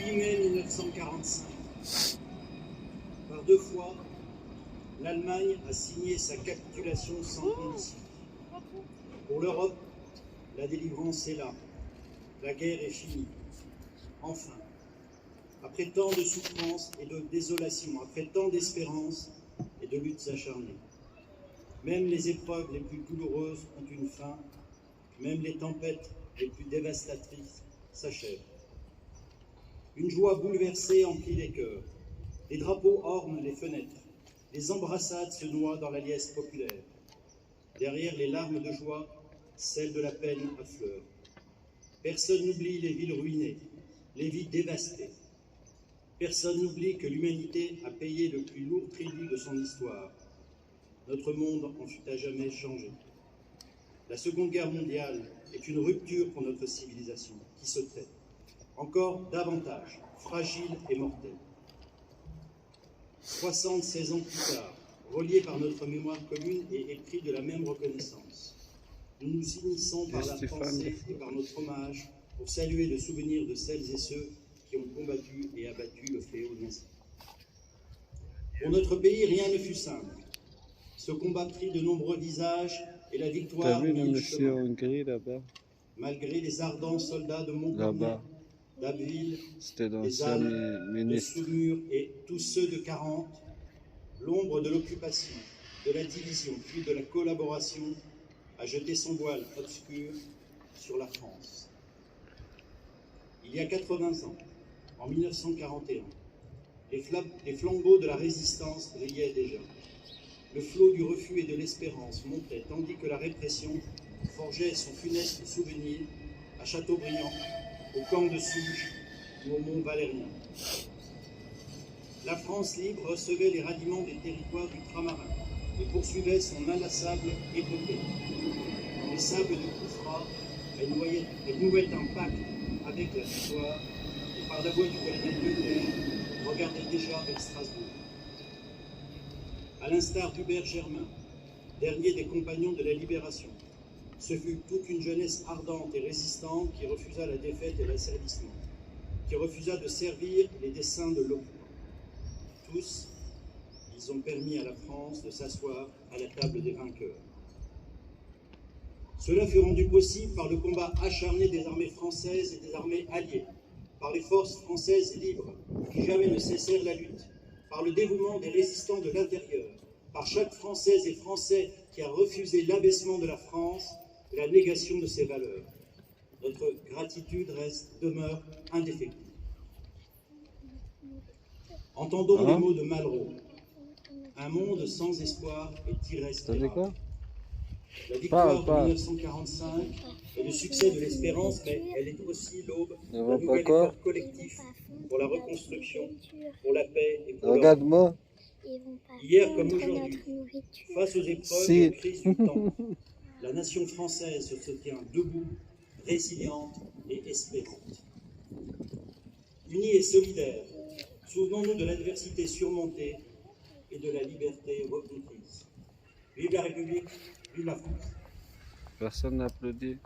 8 mai 1945. Par 2 fois, l'Allemagne a signé sa capitulation sans condition. Pour l'Europe, la délivrance est là. La guerre est finie. Enfin, après tant de souffrances et de désolation, après tant d'espérance et de luttes acharnées, même les épreuves les plus douloureuses ont une fin, même les tempêtes les plus dévastatrices s'achèvent. Une joie bouleversée emplit les cœurs, les drapeaux ornent les fenêtres, les embrassades se noient dans la liesse populaire. Derrière les larmes de joie, celles de la peine affleurent. Personne n'oublie les villes ruinées, les vies dévastées. Personne n'oublie que l'humanité a payé le plus lourd tribut de son histoire. Notre monde en fut à jamais changé. La Seconde Guerre mondiale est une rupture pour notre civilisation qui se tait, encore davantage fragile et mortelle. 76 ans plus tard, reliés par notre mémoire commune et épris de la même reconnaissance, nous nous unissons par la pensée et par notre hommage pour saluer le souvenir de celles et ceux qui ont combattu et abattu le fléau nazi. Pour notre pays, rien ne fut simple. Ce combat prit de nombreux visages et la victoire mit chemin. Malgré les ardents soldats de Montcornet, d'Abbeville, des Halles, de Saumur et tous ceux de 40, l'ombre de l'occupation, de la division puis de la collaboration a jeté son voile obscur sur la France. Il y a 80 ans, en 1941, les flambeaux de la résistance brillaient déjà. Le flot du refus et de l'espérance montait, tandis que la répression forgeait son funeste souvenir à Châteaubriand, au camp de Souges ou au Mont Valérien. La France libre recevait les ralliements des territoires ultramarins et poursuivait son inlassable épopée. Dans les sables du Koufra, elle nouait un pacte avec la victoire et par la voix du colonel Leclerc regardait déjà vers Strasbourg. À l'instar d'Hubert Germain, dernier des compagnons de la Libération, ce fut toute une jeunesse ardente et résistante qui refusa la défaite et l'asservissement, qui refusa de servir les desseins de l'occupant. Tous, ils ont permis à la France de s'asseoir à la table des vainqueurs. Cela fut rendu possible par le combat acharné des armées françaises et des armées alliées, par les forces françaises libres qui jamais ne cessèrent la lutte, par le dévouement des résistants de l'intérieur, par chaque Française et Français qui a refusé l'abaissement de la France et la négation de ses valeurs. Notre gratitude demeure indéfectible. Entendons les mots de Malraux. Un monde sans espoir est irrespirable. La victoire de 1945 est le succès de l'espérance, mais elle est aussi l'aube d'un nouvel effort collectif pour la reconstruction, pour la paix et pour l'ordre. Hier comme aujourd'hui, face aux épreuves et aux crises du temps, la nation française se tient debout, résiliente et espérante. Unie et solidaire, souvenons-nous de l'adversité surmontée et de la liberté reconquise. Vive la République, vive la France. Personne n'applaudit.